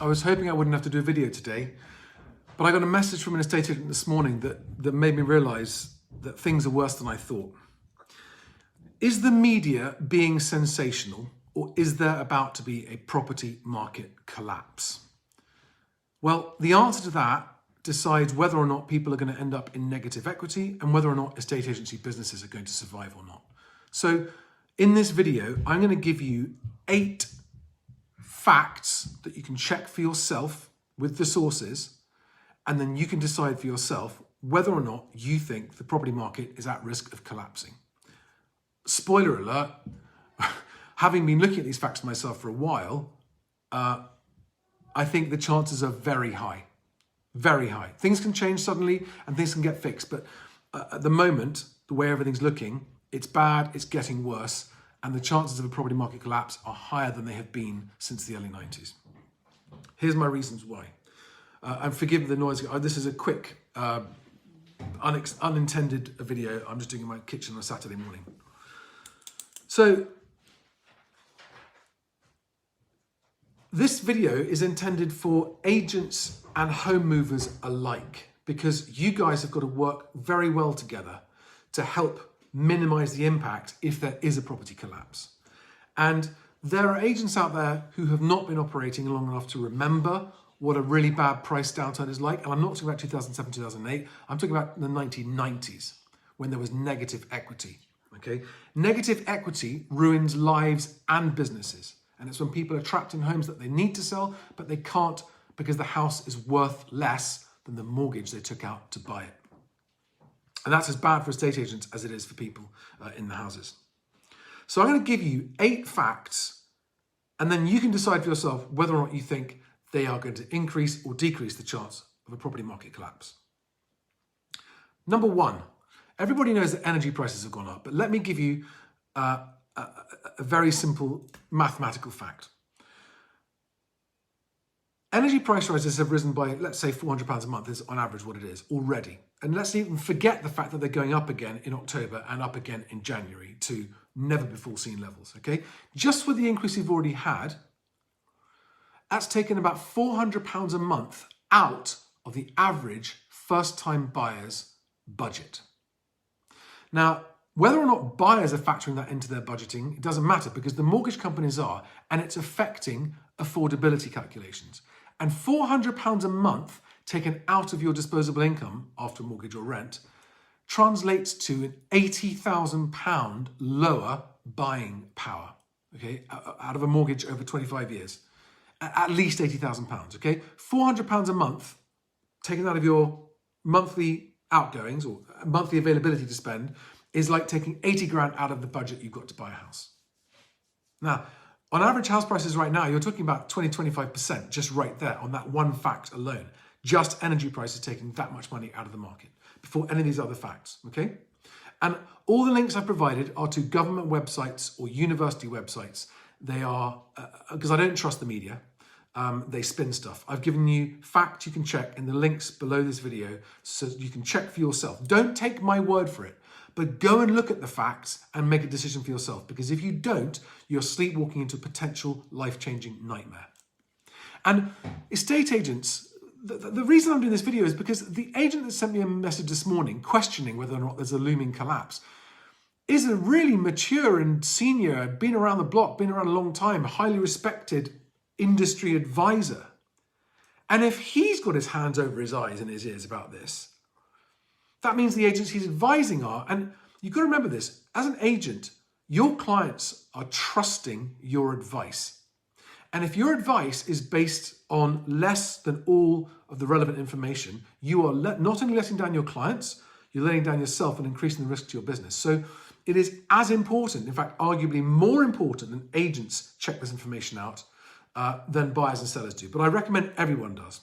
I was hoping I wouldn't have to do a video today, but I got a message from an estate agent this morning that made me realise that things are worse than I thought. Is the media being sensational, or is there about to be a property market collapse? Well, the answer to that decides whether or not people are going to end up in negative equity and whether or not estate agency businesses are going to survive or not. So in this video, I'm going to give you 8 facts that you can check for yourself with the sources, and then you can decide for yourself whether or not you think the property market is at risk of collapsing. Spoiler alert, having been looking at these facts myself for a while, I think the chances are very high. Very high. Things can change suddenly and things can get fixed, but at the moment, the way everything's looking, it's bad, it's getting worse, and the chances of a property market collapse are higher than they have been since the early 90s. Here's my reasons why. And forgive the noise. This is a quick, unintended video I'm just doing in my kitchen on a Saturday morning. So, this video is intended for agents and home movers alike, because you guys have got to work very well together to help minimize the impact if there is a property collapse. And there are agents out there who have not been operating long enough to remember what a really bad price downturn is like. And I'm not talking about 2007, 2008. I'm talking about the 1990s when there was negative equity. Okay, negative equity ruins lives and businesses. And it's when people are trapped in homes that they need to sell, but they can't because the house is worth less than the mortgage they took out to buy it. And that's as bad for estate agents as it is for people in the houses. So I'm going to give you 8 facts, and then you can decide for yourself whether or not you think they are going to increase or decrease the chance of a property market collapse. Number 1, everybody knows that energy prices have gone up, but let me give you a very simple mathematical fact. Energy price rises have risen by, let's say, £400 a month is on average what it is already. And let's even forget the fact that they're going up again in October and up again in January to never before seen levels, okay? Just for the increase you've already had, that's taken about £400 a month out of the average first-time buyer's budget. Now, whether or not buyers are factoring that into their budgeting, it doesn't matter because the mortgage companies are, and it's affecting affordability calculations. And £400 a month taken out of your disposable income after mortgage or rent translates to an £80,000 lower buying power, okay, out of a mortgage over 25 years. At least £80,000, okay? £400 a month taken out of your monthly outgoings or monthly availability to spend is like taking 80 grand out of the budget you've got to buy a house. Now, on average house prices right now, you're talking about 20-25% just right there on that one fact alone. Just energy prices taking that much money out of the market before any of these other facts, okay? And all the links I've provided are to government websites or university websites. They are, because I don't trust the media, they spin stuff. I've given you facts you can check in the links below this video so you can check for yourself. Don't take my word for it, but go and look at the facts and make a decision for yourself, because if you don't, you're sleepwalking into a potential life-changing nightmare. And estate agents, the reason I'm doing this video is because the agent that sent me a message this morning questioning whether or not there's a looming collapse is a really mature and senior, been around the block, been around a long time, highly respected industry advisor. And if he's got his hands over his eyes and his ears about this, that means the agents he's advising are, and you've got to remember this, as an agent, your clients are trusting your advice. And if your advice is based on less than all of the relevant information, you are not only letting down your clients, you're letting down yourself and increasing the risk to your business. So it is as important, in fact, arguably more important than agents check this information out than buyers and sellers do. But I recommend everyone does.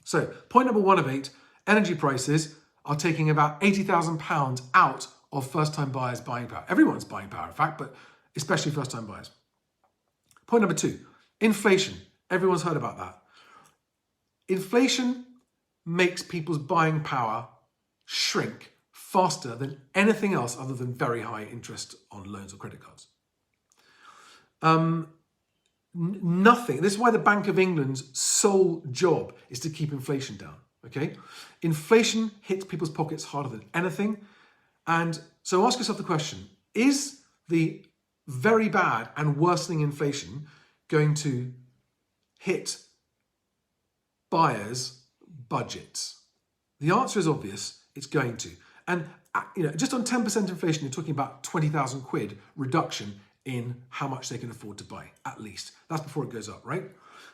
So point number 1 of 8, energy prices are taking about £80,000 out of first-time buyers' buying power. Everyone's buying power, in fact, but especially first-time buyers. Point number 2, inflation. Everyone's heard about that. Inflation makes people's buying power shrink faster than anything else other than very high interest on loans or credit cards. Nothing. This is why the Bank of England's sole job is to keep inflation down. Okay, inflation hits people's pockets harder than anything, and so ask yourself the question: is the very bad and worsening inflation going to hit buyers' budgets? The answer is obvious. It's going to. And just on 10% inflation, you're talking about 20,000 quid reduction in how much they can afford to buy, at least. That's before it goes up, right?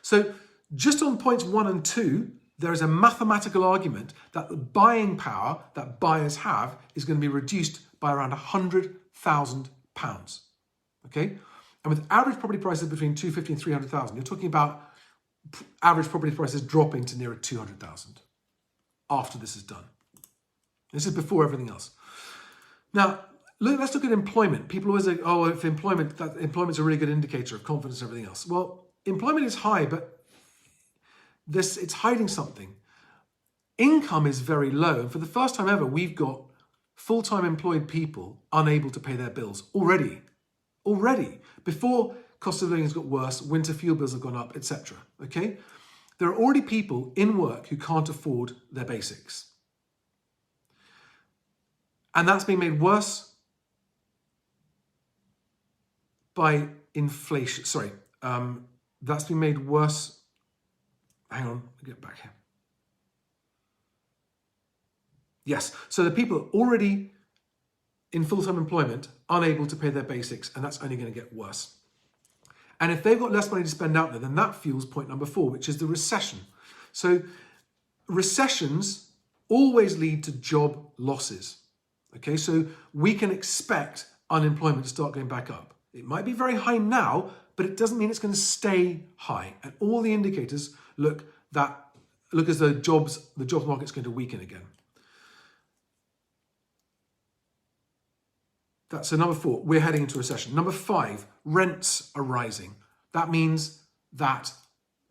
So just on points 1 and 2, there is a mathematical argument that the buying power that buyers have is going to be reduced by around £100,000. Okay? And with average property prices between 250 and 300,000, you're talking about average property prices dropping to nearer 200,000 after this is done. This is before everything else. Now, let's look at employment. People always say, oh, if employment's a really good indicator of confidence and everything else. Well, employment is high, but it's hiding something. Income is very low. And for the first time ever, we've got full-time employed people unable to pay their bills already. Before cost of living has got worse, winter fuel bills have gone up, etc. Okay? There are already people in work who can't afford their basics. And that's being made worse by inflation. That's been made worse. Hang on, I'll get back here. Yes, so the people already in full-time employment unable to pay their basics, and that's only going to get worse. And if they've got less money to spend out there, then that fuels point number 4, which is the recession. So recessions always lead to job losses. Okay, so we can expect unemployment to start going back up. It might be very high now, but it doesn't mean it's going to stay high. And all the indicators look as though the jobs market's going to weaken again. So number 4, we're heading into a recession. Number 5, rents are rising. That means that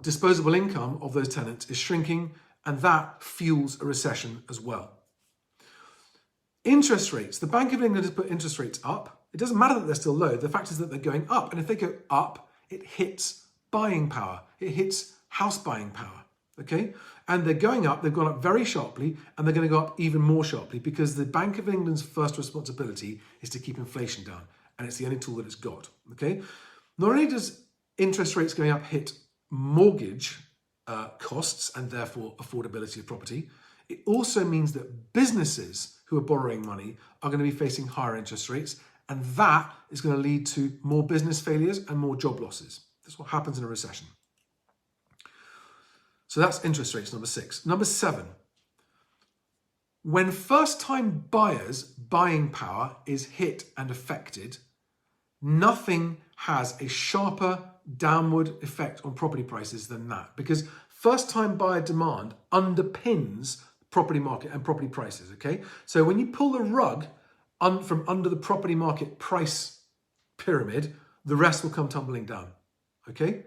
disposable income of those tenants is shrinking, and that fuels a recession as well. Interest rates. The Bank of England has put interest rates up. It doesn't matter that they're still low. The fact is that they're going up. And if they go up, it hits buying power. It hits house buying power. Okay? And they're going up. They've gone up very sharply, and they're going to go up even more sharply because the Bank of England's first responsibility is to keep inflation down. And it's the only tool that it's got. Okay? Not only does interest rates going up hit mortgage costs and therefore affordability of property, it also means that businesses who are borrowing money are going to be facing higher interest rates, and that is going to lead to more business failures and more job losses. That's what happens in a recession. So that's interest rates, number 6. Number 7, when first-time buyers' buying power is hit and affected, nothing has a sharper downward effect on property prices than that, because first-time buyer demand underpins property market and property prices, okay? So when you pull the rug from under the property market price pyramid, the rest will come tumbling down, okay?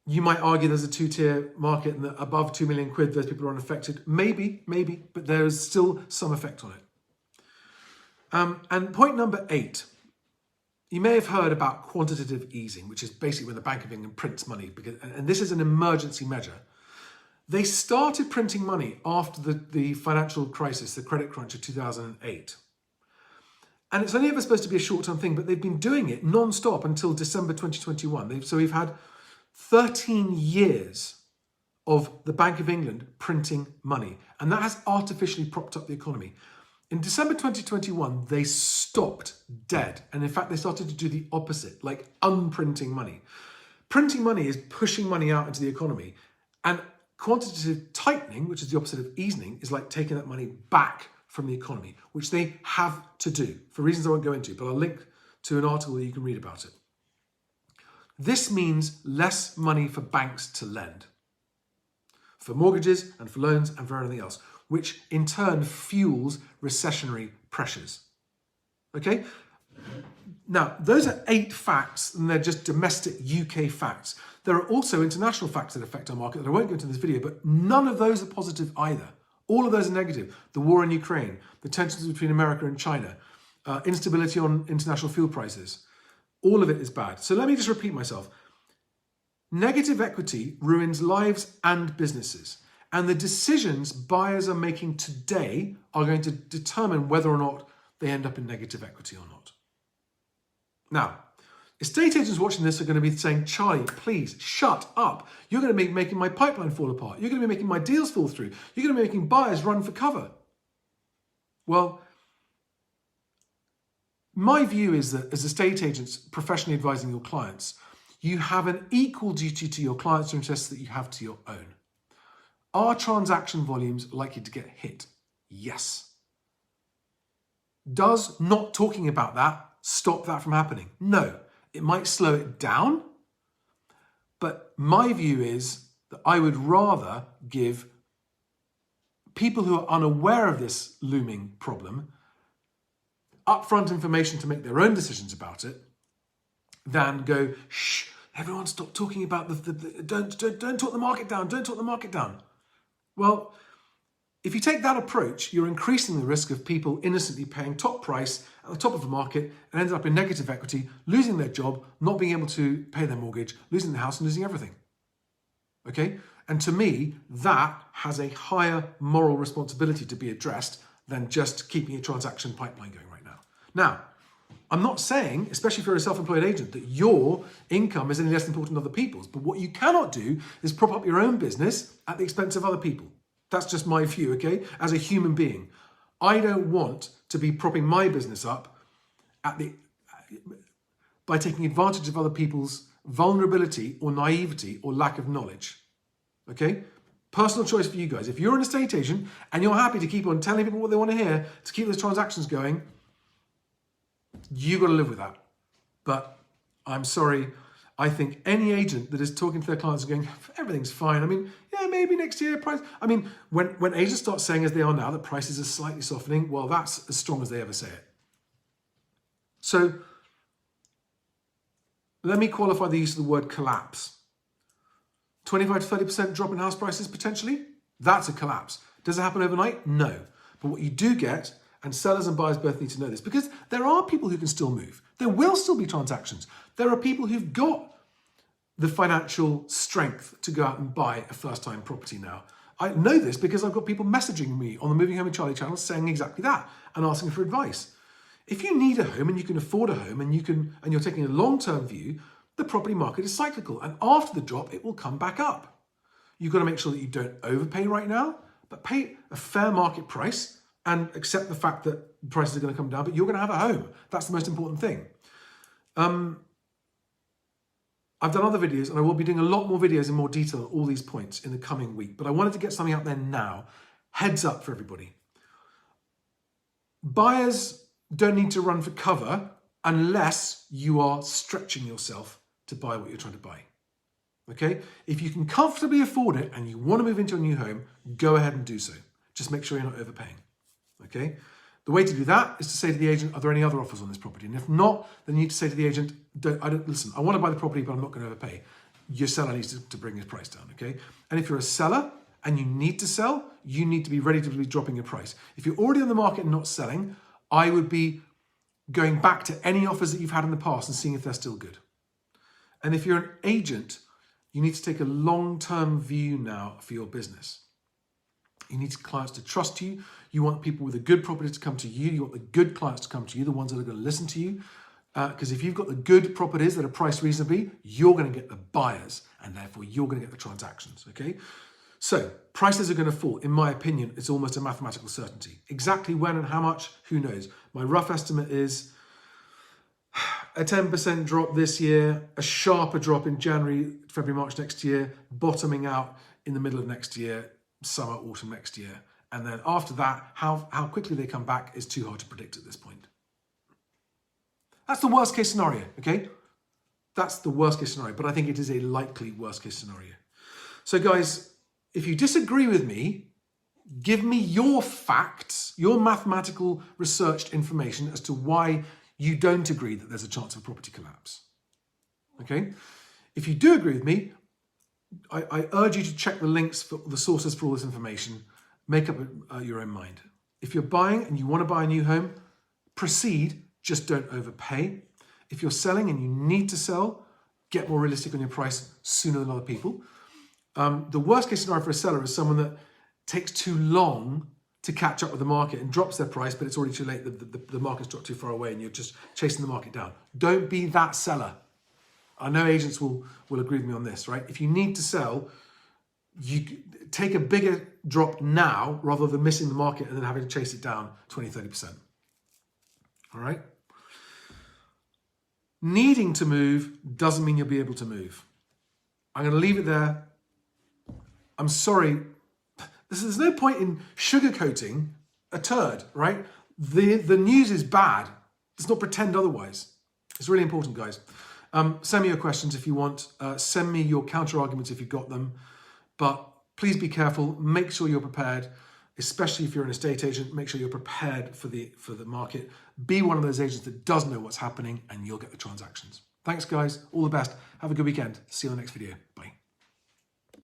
You might argue there's a 2-tier market and that above 2 million quid, those people are unaffected. Maybe, but there is still some effect on it. And point number 8, you may have heard about quantitative easing, which is basically when the Bank of England prints money, and this is an emergency measure. They started printing money after the financial crisis, the credit crunch of 2008. And it's only ever supposed to be a short-term thing, but they've been doing it non-stop until December 2021. So we've had 13 years of the Bank of England printing money, and that has artificially propped up the economy. In December 2021, they stopped dead. And in fact, they started to do the opposite, like unprinting money. Printing money is pushing money out into the economy. And quantitative tightening, which is the opposite of easing, is like taking that money back from the economy, which they have to do for reasons I won't go into, but I'll link to an article where you can read about it. This means less money for banks to lend, for mortgages and for loans and for everything else, which in turn fuels recessionary pressures. Okay? Now, those are 8 facts, and they're just domestic UK facts. There are also international facts that affect our market that I won't go into in this video, but none of those are positive either. All of those are negative. The war in Ukraine, the tensions between America and China, instability on international fuel prices. All of it is bad. So let me just repeat myself. Negative equity ruins lives and businesses. And the decisions buyers are making today are going to determine whether or not they end up in negative equity or not. Now, estate agents watching this are going to be saying, Charlie, please shut up. You're going to be making my pipeline fall apart. You're going to be making my deals fall through. You're going to be making buyers run for cover. Well, my view is that as estate agents professionally advising your clients, you have an equal duty to your clients' interests that you have to your own. Are transaction volumes likely to get hit? Yes. Does not talking about that stop that from happening? No. It might slow it down, but my view is that I would rather give people who are unaware of this looming problem upfront information to make their own decisions about it than go, shh, everyone stop talking about don't talk the market down, don't talk the market down. Well, if you take that approach, you're increasing the risk of people innocently paying top price at the top of the market and ending up in negative equity, losing their job, not being able to pay their mortgage, losing their house and losing everything. Okay? And to me, that has a higher moral responsibility to be addressed than just keeping a transaction pipeline going right now. Now, I'm not saying, especially if you're a self-employed agent, that your income is any less important than other people's. But what you cannot do is prop up your own business at the expense of other people. That's just my view, okay? As a human being, I don't want to be propping my business up by taking advantage of other people's vulnerability or naivety or lack of knowledge, okay? Personal choice for you guys. If you're an estate agent and you're happy to keep on telling people what they want to hear to keep those transactions going, you've got to live with that. But I'm sorry, I think any agent that is talking to their clients and going, everything's fine. I mean, yeah, maybe next year price. I mean, when agents start saying as they are now that prices are slightly softening, well, that's as strong as they ever say it. So let me qualify the use of the word collapse. 25 to 30% drop in house prices potentially? That's a collapse. Does it happen overnight? No. But what you do get, and sellers and buyers both need to know this, because there are people who can still move. There will still be transactions. There are people who've got the financial strength to go out and buy a first-time property now. I know this because I've got people messaging me on the Moving Home with Charlie channel saying exactly that and asking for advice. If you need a home and you can afford a home and you're taking a long-term view, the property market is cyclical, and after the drop, it will come back up. You've got to make sure that you don't overpay right now, but pay a fair market price and accept the fact that prices are going to come down, but you're going to have a home. That's the most important thing. I've done other videos, and I will be doing a lot more videos in more detail on all these points in the coming week, but I wanted to get something out there now. Heads up for everybody. Buyers don't need to run for cover unless you are stretching yourself to buy what you're trying to buy. Okay? If you can comfortably afford it and you want to move into a new home, go ahead and do so. Just make sure you're not overpaying. Okay? The way to do that is to say to the agent, are there any other offers on this property? And if not, then you need to say to the agent, listen, I want to buy the property, but I'm not going to overpay. Your seller needs to bring his price down, okay? And if you're a seller and you need to sell, you need to be ready to be dropping your price. If you're already on the market and not selling, I would be going back to any offers that you've had in the past and seeing if they're still good. And if you're an agent, you need to take a long-term view now for your business. You need clients to trust you. You want people with a good property to come to you. You want the good clients to come to you, the ones that are going to listen to you. Because if you've got the good properties that are priced reasonably, you're going to get the buyers, and therefore you're going to get the transactions, okay? So prices are going to fall. In my opinion, it's almost a mathematical certainty. Exactly when and how much, who knows? My rough estimate is a 10% drop this year, a sharper drop in January, February, March next year, bottoming out in the middle of next year, summer, autumn next year. And then after that, how quickly they come back is too hard to predict at this point. That's the worst case scenario, okay? That's the worst case scenario, but I think it is a likely worst case scenario. So guys, if you disagree with me, give me your facts, your mathematical researched information as to why you don't agree that there's a chance of property collapse, okay? If you do agree with me, I urge you to check the links for the sources for all this information. Make up your own mind. If you're buying and you want to buy a new home, proceed, just don't overpay. If you're selling and you need to sell, get more realistic on your price sooner than other people. The worst case scenario for a seller is someone that takes too long to catch up with the market and drops their price, but it's already too late. The market's dropped too far away and you're just chasing the market down. Don't be that seller. I know agents will agree with me on this, right? If you need to sell, you take a bigger drop now rather than missing the market and then having to chase it down 20, 30%. All right? Needing to move doesn't mean you'll be able to move. I'm going to leave it there. I'm sorry. There's no point in sugarcoating a turd, right? The news is bad. Let's not pretend otherwise. It's really important, guys. Send me your questions if you want. Send me your counter arguments if you've got them. But please be careful. Make sure you're prepared, especially if you're an estate agent. Make sure you're prepared for the market. Be one of those agents that does know what's happening, and you'll get the transactions. Thanks, guys. All the best. Have a good weekend. See you on the next video.